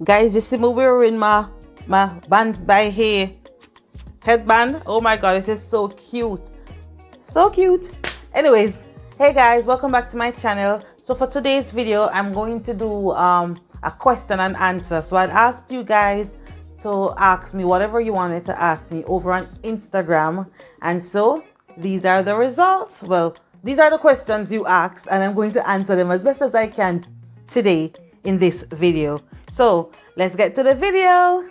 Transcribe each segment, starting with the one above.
Guys, you see me wearing my Bands by Hay headband. Oh my god, it is so cute. So cute. Anyways, hey guys, welcome back to my channel. So for today's video, I'm going to do a question and answer. So I'd asked you guys to ask me whatever you wanted to ask me over on Instagram. And so these are the results. Well, these are the questions you asked, and I'm going to answer them as best as I can today in this video. So let's get to the video.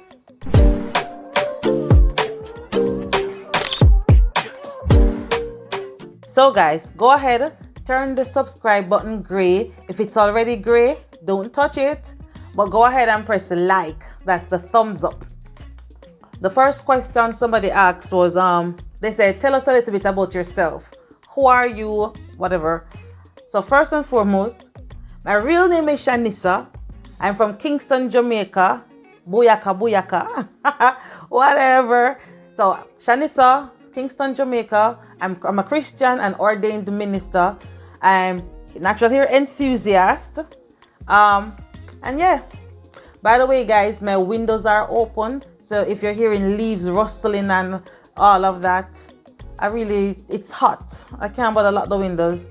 So guys, go ahead, turn the subscribe button gray. If it's already gray, don't touch it, but go ahead and press like. That's the thumbs up. The first question somebody asked was, they said, tell us a little bit about yourself. Who are you? Whatever. So first and foremost, my real name is Shanny. I'm from Kingston, Jamaica. Booyaka, booyaka. Whatever. So, Shanny, Kingston, Jamaica. I'm a Christian and ordained minister. I'm a natural hair enthusiast. And yeah. By the way, guys, my windows are open. So if you're hearing leaves rustling and all of that, it's hot. I can't bother lock the windows.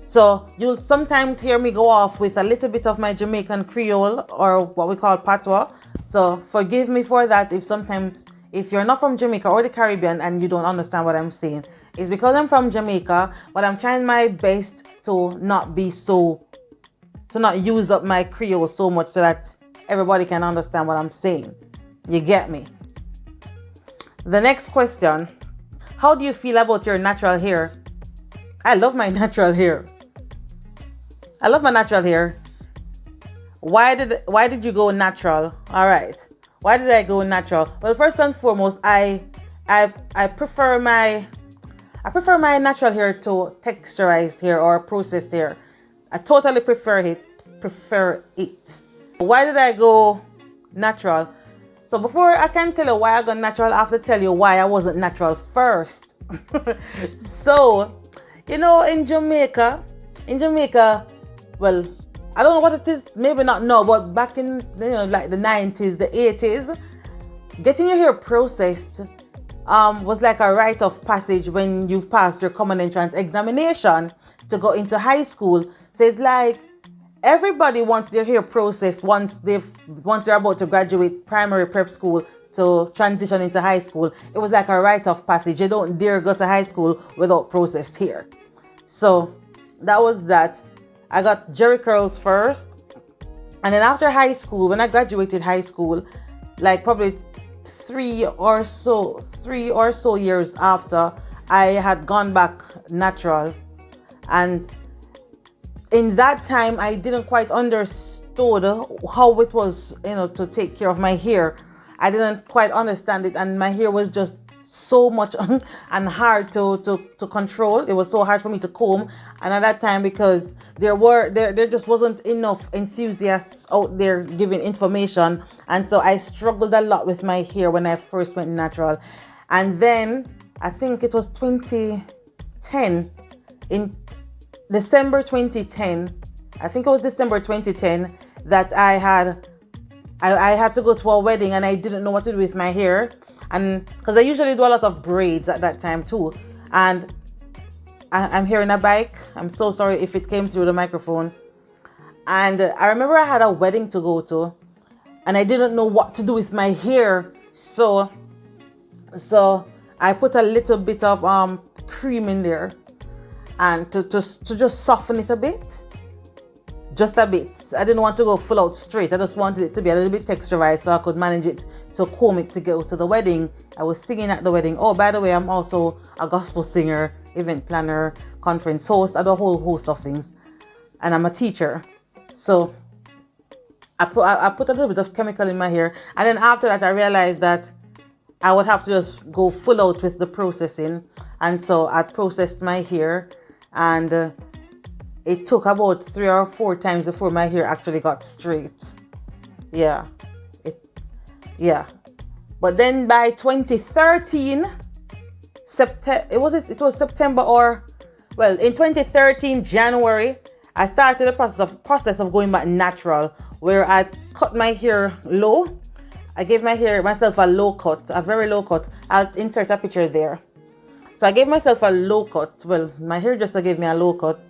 So you'll sometimes hear me go off with a little bit of my Jamaican Creole, or what we call patois. So forgive me for that if you're not from Jamaica or the Caribbean and you don't understand what I'm saying. It's because I'm from Jamaica, but I'm trying my best to not use up my Creole so much so that everybody can understand what I'm saying. You get me? The next question, how do you feel about your natural hair? I love my natural hair. I love my natural hair. Why did you go natural? All right. Why did I go natural? Well, first and foremost, I prefer my natural hair to texturized hair or processed hair. I totally prefer it. Why did I go natural? So before I can tell you why I got natural, I have to tell you why I wasn't natural first. So, you know, in Jamaica, well, I don't know what it is, maybe not now, but back in, like the 90s, the 80s, getting your hair processed was like a rite of passage when you've passed your common entrance examination to go into high school. So it's like everybody wants their hair processed once they're about to graduate primary prep school to transition into high school. It was like a rite of passage. You don't dare go to high school without processed hair. So that was that. I got jerry curls first, and then after high school, when I graduated high school, like probably three or so years after, I had gone back natural. And in that time, I didn't quite understood how it was, to take care of my hair. I didn't quite understand it, and my hair was just so much and hard to control. It was so hard for me to comb, and at that time, because there just wasn't enough enthusiasts out there giving information, and so I struggled a lot with my hair when I first went natural. And then I think it was 2010, in December 2010, I think it was December 2010, that I had to go to a wedding, and I didn't know what to do with my hair. And because I usually do a lot of braids at that time too. And I'm hearing a bike. I'm so sorry if it came through the microphone. And I remember I had a wedding to go to, and I didn't know what to do with my hair. So I put a little bit of cream in there, and to just soften it a bit. Just a bit. I didn't want to go full out straight. I just wanted it to be a little bit texturized so I could manage it to comb it to go to the wedding. I was singing at the wedding. Oh, by the way, I'm also a gospel singer, event planner, conference host, and a whole host of things. And I'm a teacher. So I put a little bit of chemical in my hair. And then after that, I realized that I would have to just go full out with the processing. And so I processed my hair, and it took about 3 or 4 times before my hair actually got straight. Yeah. But then by 2013, it was September, or, well, in 2013, January, I started the process of going back natural, where I cut my hair low. I gave myself a low cut, a very low cut. I'll insert a picture there. So I gave myself a low cut. Well, my hairdresser gave me a low cut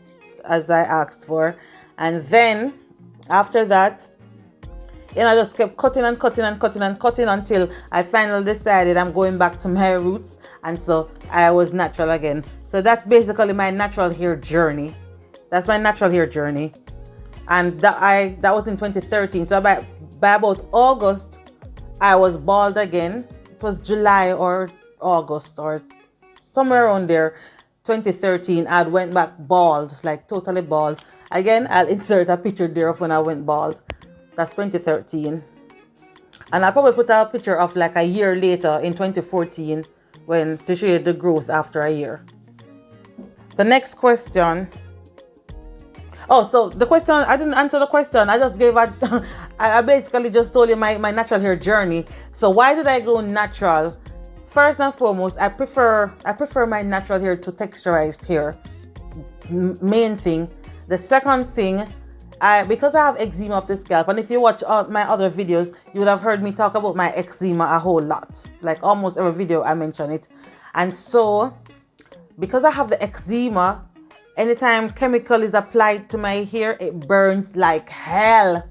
as I asked for. And then after that, I just kept cutting and cutting and cutting and cutting until I finally decided I'm going back to my roots. And so I was natural again. So that's basically my natural hair journey. That's my natural hair journey. And that was in 2013. So by about August, I was bald again. It was July or August or somewhere around there, 2013. I went back bald, like totally bald. Again, I'll insert a picture there of when I went bald. That's 2013. And I'll probably put a picture of like a year later in 2014 to show you the growth after a year. The next question. Oh, so the question, I didn't answer the question. I just gave I basically just told you my natural hair journey. So why did I go natural? First and foremost, I prefer my natural hair to texturized hair. Main thing. The second thing, because I have eczema of the scalp, and if you watch my other videos, you would have heard me talk about my eczema a whole lot. Like almost every video I mention it. And so, because I have the eczema, anytime chemical is applied to my hair, it burns like hell.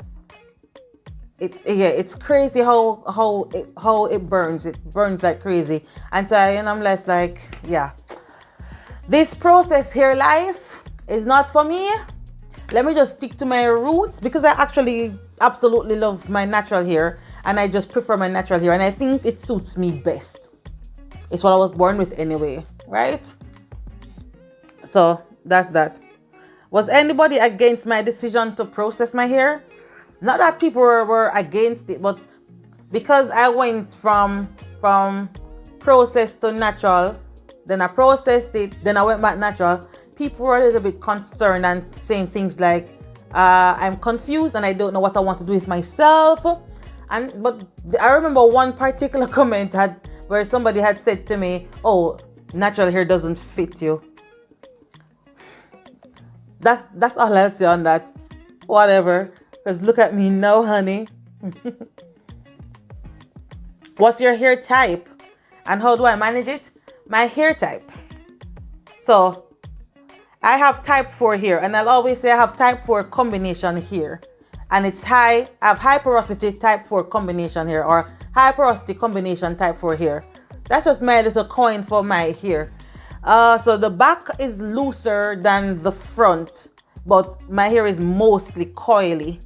It's crazy how it burns. It burns like crazy. And so I'm less like, yeah, this process hair life is not for me. Let me just stick to my roots, because I actually absolutely love my natural hair, and I just prefer my natural hair, and I think it suits me best. It's what I was born with anyway, right? So that's that. Was anybody against my decision to process my hair? Not that people were against it, but because I went from processed to natural, then I processed it, then I went back natural, people were a little bit concerned and saying things like, I'm confused and I don't know what I want to do with myself. But I remember one particular comment where somebody had said to me, oh, natural hair doesn't fit you. That's all I'll say on that. Whatever. Because look at me now, honey. What's your hair type? And how do I manage it? My hair type. So, I have type 4 hair. And I'll always say I have type 4 combination hair. And it's I have high porosity type 4 combination hair. Or high porosity combination type 4 hair. That's just my little coin for my hair. So the back is looser than the front, but my hair is mostly coily.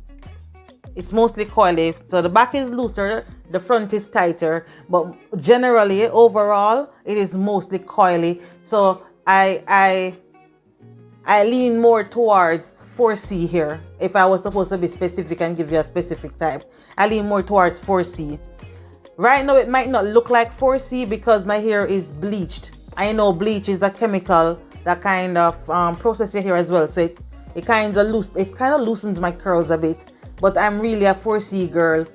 It's mostly coily. So the back is looser, the front is tighter, but generally, overall, it is mostly coily. So I lean more towards 4C here. If I was supposed to be specific and give you a specific type, I lean more towards 4C. Right now, it might not look like 4C because my hair is bleached. I know bleach is a chemical that kind of processes your hair as well. So it kind of loosens my curls a bit. But I'm really a 4C girl.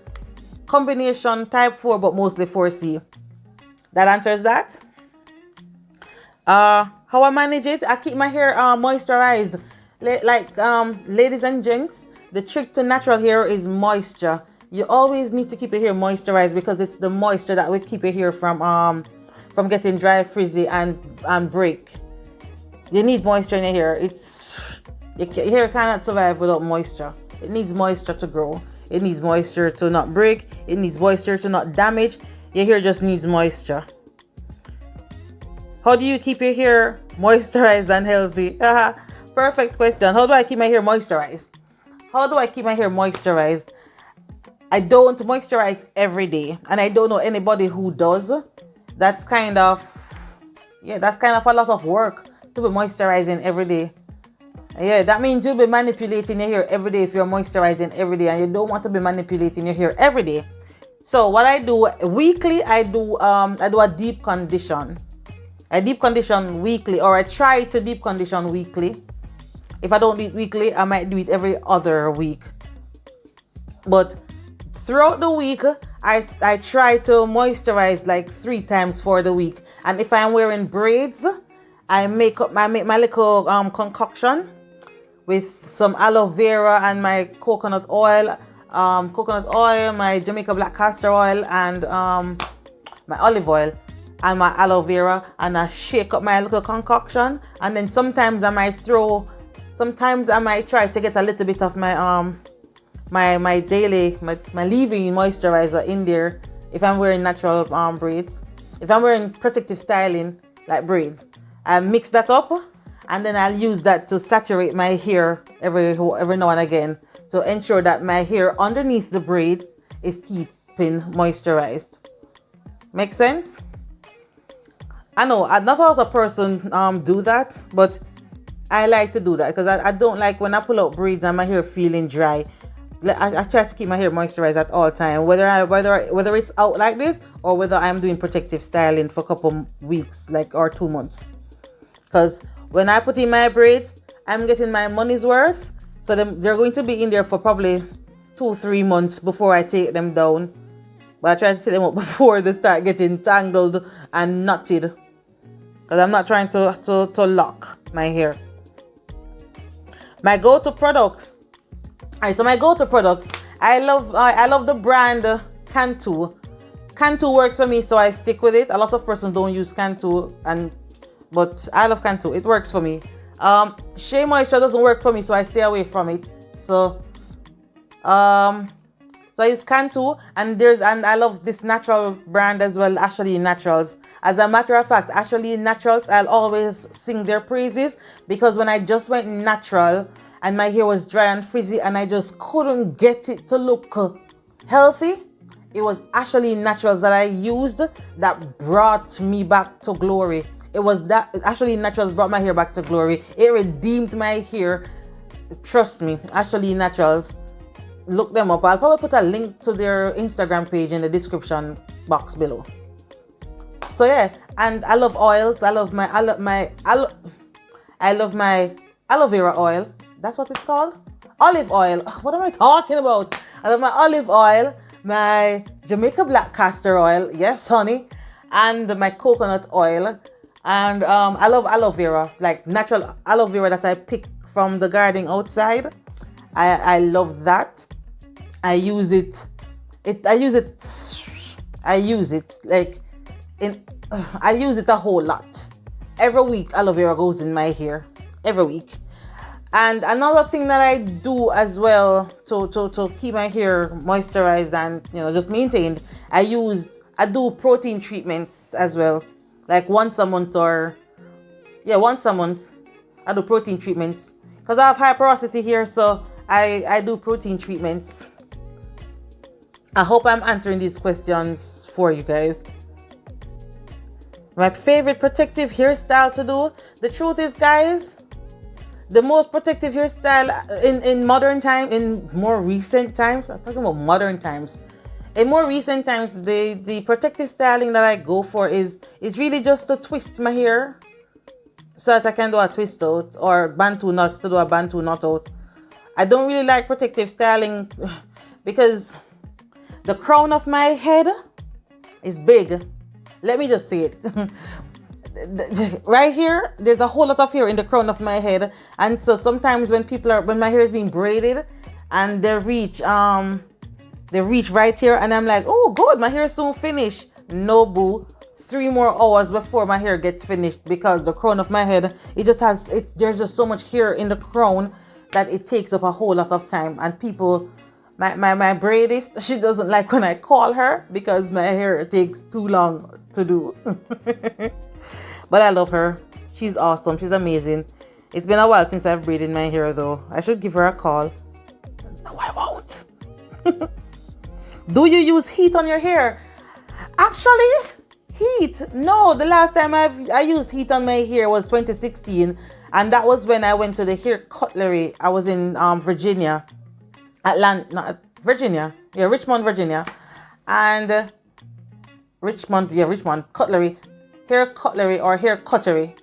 Combination type 4, but mostly 4C. That answers that. How I manage it, I keep my hair moisturized. Ladies and gents, the trick to natural hair is moisture. You always need to keep your hair moisturized because it's the moisture that will keep your hair from getting dry, frizzy, and break. You need moisture in your hair. Your hair cannot survive without moisture. It needs moisture to grow. It needs moisture to not break. It needs moisture to not damage. Your hair just needs moisture. How do you keep your hair moisturized and healthy? Perfect question. How do I keep my hair moisturized? I don't moisturize every day, and I don't know anybody who does. That's kind of a lot of work to be moisturizing every day. Yeah, that means you'll be manipulating your hair every day if you're moisturizing every day, and you don't want to be manipulating your hair every day. So what I do weekly, I do a deep condition. I deep condition weekly, or I try to deep condition weekly. If I don't do it weekly, I might do it every other week. But throughout the week, I try to moisturize like 3 times for the week. And if I'm wearing braids, I make my little concoction with some aloe vera and my coconut oil. coconut oil, my Jamaica black castor oil, and my olive oil, and my aloe vera, and I shake up my little concoction. And then sometimes I might try to get a little bit of my my daily my leave-in moisturizer in there if I'm wearing natural braids. If I'm wearing protective styling like braids, I mix that up, and then I'll use that to saturate my hair every now and again to ensure that my hair underneath the braid is keeping moisturized. Make sense? I know not a lot of person do that, but I like to do that because I don't like when I pull out braids and my hair feeling dry. I try to keep my hair moisturized at all time, whether it's out like this or whether I'm doing protective styling for a couple weeks, or 2 months. Because when I put in my braids, I'm getting my money's worth. So they're going to be in there for probably 2-3 months before I take them down. But I try to take them up before they start getting tangled and knotted. Because I'm not trying to lock my hair. My go-to products. Alright, so my go-to products, I love the brand Cantu. Cantu works for me, so I stick with it. A lot of persons don't use Cantu, but I love Cantu. It works for me. Shea Moisture doesn't work for me, so I stay away from it. So I use Cantu, and I love this natural brand as well, Ashley Naturals. As a matter of fact, Ashley Naturals, I'll always sing their praises because when I just went natural and my hair was dry and frizzy and I just couldn't get it to look healthy, it was Ashley Naturals that I used that brought me back to glory. It was that Ashley Naturals brought my hair back to glory. It redeemed my hair. Trust me, Ashley Naturals. Look them up. I'll probably put a link to their Instagram page in the description box below. So yeah, and I love oils. I love my aloe vera oil. That's what it's called? Olive oil. What am I talking about? I love my olive oil, my Jamaica black castor oil. Yes, honey. And my coconut oil. And I love aloe vera, like natural aloe vera that I pick from the garden outside. I love that. I use it a whole lot. Every week aloe vera goes in my hair. Every week. And another thing that I do as well to keep my hair moisturized and just maintained, I do protein treatments as well. Like once a month I do protein treatments because I have high porosity here, so I do protein treatments. I hope I'm answering these questions for you guys. My favorite protective hairstyle to do, the truth is, guys, the most protective hairstyle in more recent times, I'm talking about modern times. In more recent times, the protective styling that I go for is really just to twist my hair so that I can do a twist out, or bantu knots to do a bantu knot out. I don't really like protective styling because the crown of my head is big. Let me just say it. Right here, there's a whole lot of hair in the crown of my head, and so sometimes when my hair is being braided and they reach right here, and I'm like, oh good, my hair is soon finished. No, boo, 3 more hours before my hair gets finished because the crown of my head, there's just so much hair in the crown that it takes up a whole lot of time. And people, my braidist, she doesn't like when I call her because my hair takes too long to do. But I love her. She's awesome. She's amazing. It's been a while since I've braided my hair though. I should give her a call. No, I won't. Do you use heat on your hair? Actually, heat. No, the last time I used heat on my hair was 2016, and that was when I went to the hair cuttery. I was in Virginia, Richmond, Virginia, and Richmond cuttery, hair cuttery or hair cuttery.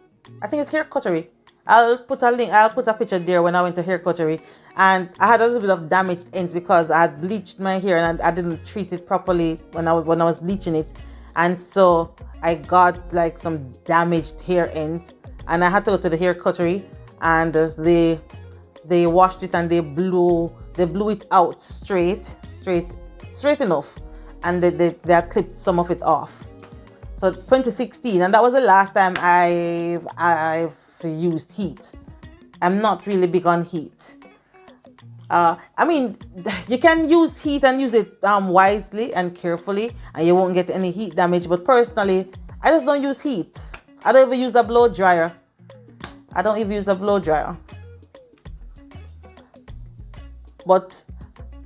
I think it's hair cuttery. I'll put a picture there when I went to hair cuttery, and I had a little bit of damaged ends because I had bleached my hair and I didn't treat it properly when I was bleaching it, and so I got like some damaged hair ends, and I had to go to the hair cuttery, and the they washed it and they blew it out straight enough, and they had clipped some of it off. So 2016, and that was the last time I've used heat. I'm not really big on heat. I mean, you can use heat and use it wisely and carefully, and you won't get any heat damage. But personally, I just don't use heat. I don't even use a blow dryer. But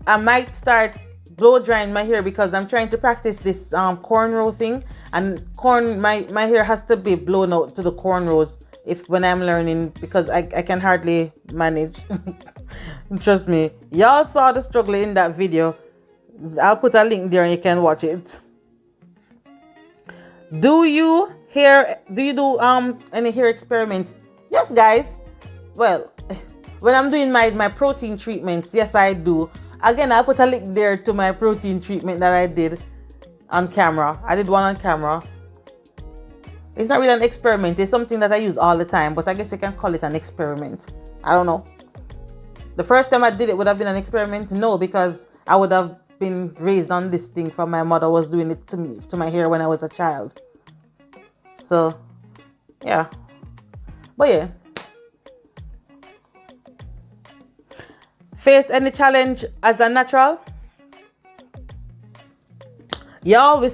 I might start blow drying my hair because I'm trying to practice this cornrow thing, and my hair has to be blown out to the cornrows when I'm learning, because I can hardly manage. Trust me, y'all saw the struggle in that video. I'll put a link there and you can watch it. Do you do any hair experiments? Yes, guys. Well, when I'm doing my protein treatments, yes, I do. Again, I'll put a link there to my protein treatment that I did on camera. I did one on camera. It's not really an experiment. It's something that I use all the time, but I guess I can call it an experiment. I don't know. The first time I did it would have been an experiment? No, because I would have been raised on this thing from my mother was doing it to my hair when I was a child. So, yeah. But yeah. Faced any challenge as a natural? Y'all, we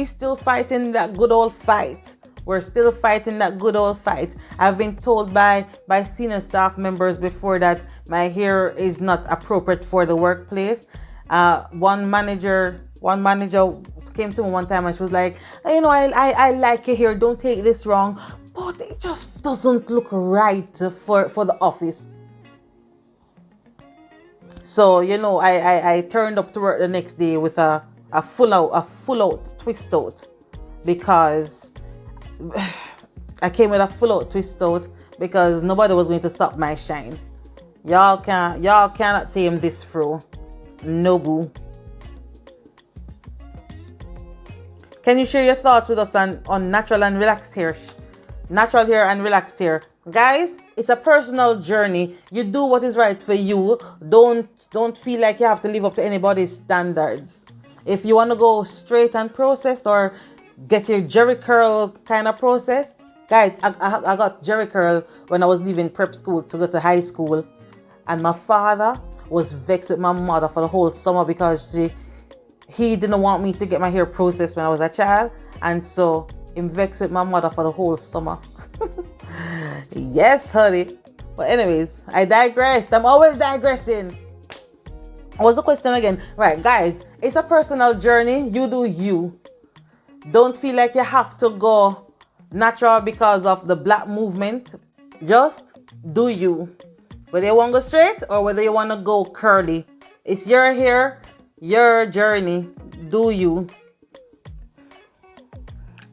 still fighting that good old fight. We're still fighting that good old fight. I've been told by senior staff members before that my hair is not appropriate for the workplace. One manager came to me one time and she was like, you know, I like your hair, don't take this wrong, but it just doesn't look right for the office. So, you know, I turned up to work the next day with a full out twist out, because I came with a full out twist out because nobody was going to stop my shine. Y'all cannot tame this fro. No boo. Can you share your thoughts with us on natural and relaxed hair? Natural hair and relaxed hair. Guys, it's a personal journey. You do what is right for you. Don't feel like you have to live up to anybody's standards. If you want to go straight and processed, or get your jerry curl kind of processed. Guys, I got jerry curl when I was leaving prep school to go to high school. And my father was vexed with my mother for the whole summer because he didn't want me to get my hair processed when I was a child. And so he vexed with my mother for the whole summer. Yes, honey. But anyways, I digressed. I'm always digressing. What was the question again? Right, guys, it's a personal journey. You do you. Don't feel like you have to go natural because of the black movement. Just do you. Whether you want to go straight or whether you want to go curly. It's your hair, your journey. Do you.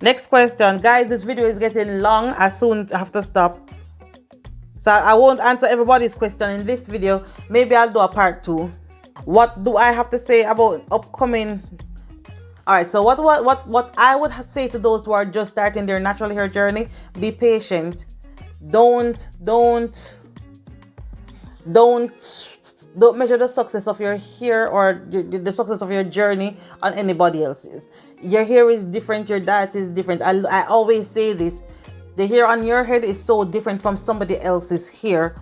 Next question. Guys, this video is getting long. I soon have to stop. So I won't answer everybody's question in this video. Maybe I'll do a part 2. What do I have to say about upcoming? All right, so what I would say to those who are just starting their natural hair journey: be patient. Don't measure the success of your hair or the success of your journey on anybody else's. Your hair is different, your diet is different. I always say this: the hair on your head is so different from somebody else's hair.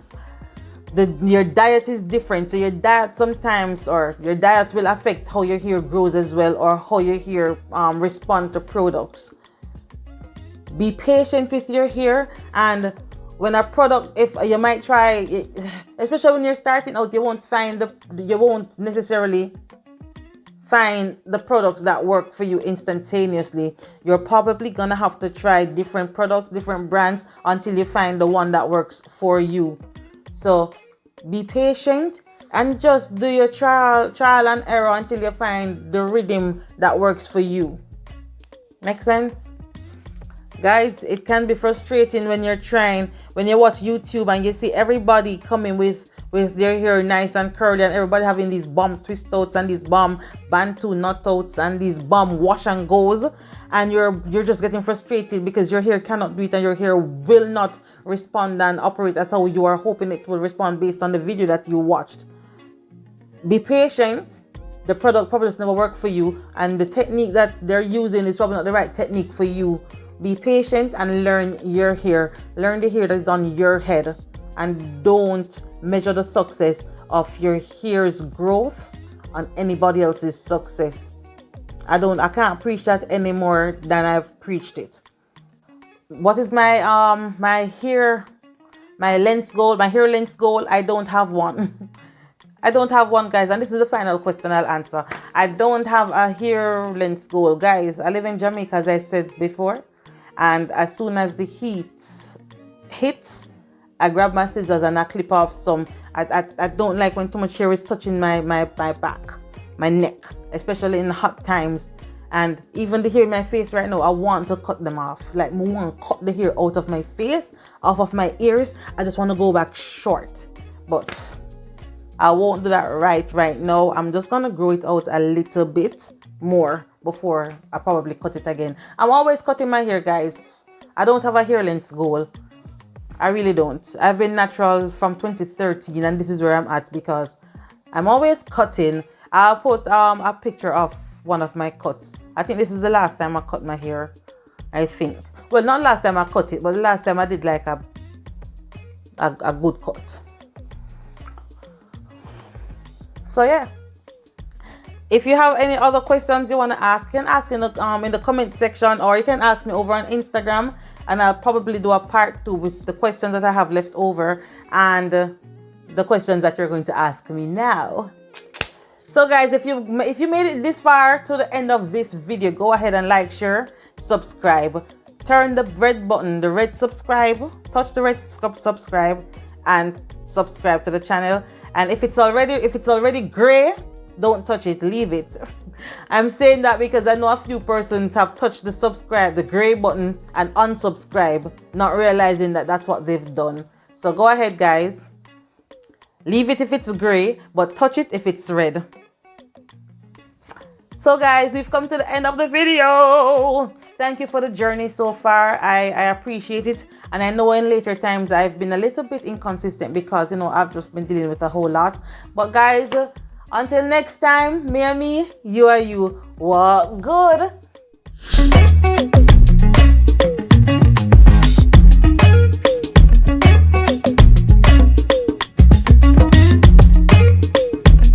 Your diet is different, so your diet will affect how your hair grows as well, or how your hair respond to products. Be patient with your hair, and when a product, if you might try, especially when you're starting out, you won't necessarily find the products that work for you instantaneously. You're probably gonna have to try different products, different brands, until you find the one that works for you. So be patient and just do your trial and error until you find the rhythm that works for you. Make sense? Guys, it can be frustrating when you're trying, when you watch YouTube and you see everybody coming with with their hair nice and curly, and everybody having these bomb twistouts and these bomb bantu knotouts and these bomb wash and goes, and you're just getting frustrated because your hair cannot do it and your hair will not respond and operate as how you are hoping it will respond based on the video that you watched. Be patient. The product probably just never worked for you, and the technique that they're using is probably not the right technique for you. Be patient and learn your hair. Learn the hair that is on your head, and don't measure the success of your hair's growth on anybody else's success. I can't preach that any more than I've preached it. What is my hair length goal? My hair length goal, I don't have one. I don't have one, guys, and this is the final question I'll answer. I don't have a hair length goal, guys. I live in Jamaica, as I said before, and as soon as the heat hits, I grab my scissors and I clip off some. I don't like when too much hair is touching my back, my neck, especially in the hot times. And even the hair in my face right now, I want to cut them off. Like, I want to cut the hair out of my face, off of my ears. I just want to go back short, but I won't do that right now. I'm just gonna grow it out a little bit more before I probably cut it again. I'm always cutting my hair, guys. I don't have a hair length goal. I really don't. I've been natural from 2013, and this is where I'm at because I'm always cutting. I'll put a picture of one of my cuts. I think this is the last time I cut my hair. I think. Well, not last time I cut it, but the last time I did like a good cut. So yeah, if you have any other questions you want to ask, you can ask in the comment section, or you can ask me over on Instagram, and I'll probably do a part 2 with the questions that I have left over and the questions that you're going to ask me now. So guys, if you made it this far to the end of this video, go ahead and like, share, subscribe, turn the red button, the red subscribe, touch the red subscribe, and subscribe to the channel. And if it's already gray, don't touch it, leave it. I'm saying that because I know a few persons have touched the gray button, and unsubscribe, not realizing that that's what they've done. So go ahead, guys. Leave it if it's gray, but touch it if it's red. So guys, we've come to the end of the video. Thank you for the journey so far. I appreciate it. And I know in later times I've been a little bit inconsistent because, you know, I've just been dealing with a whole lot. But guys, until next time, me and me, you are you. Walk good.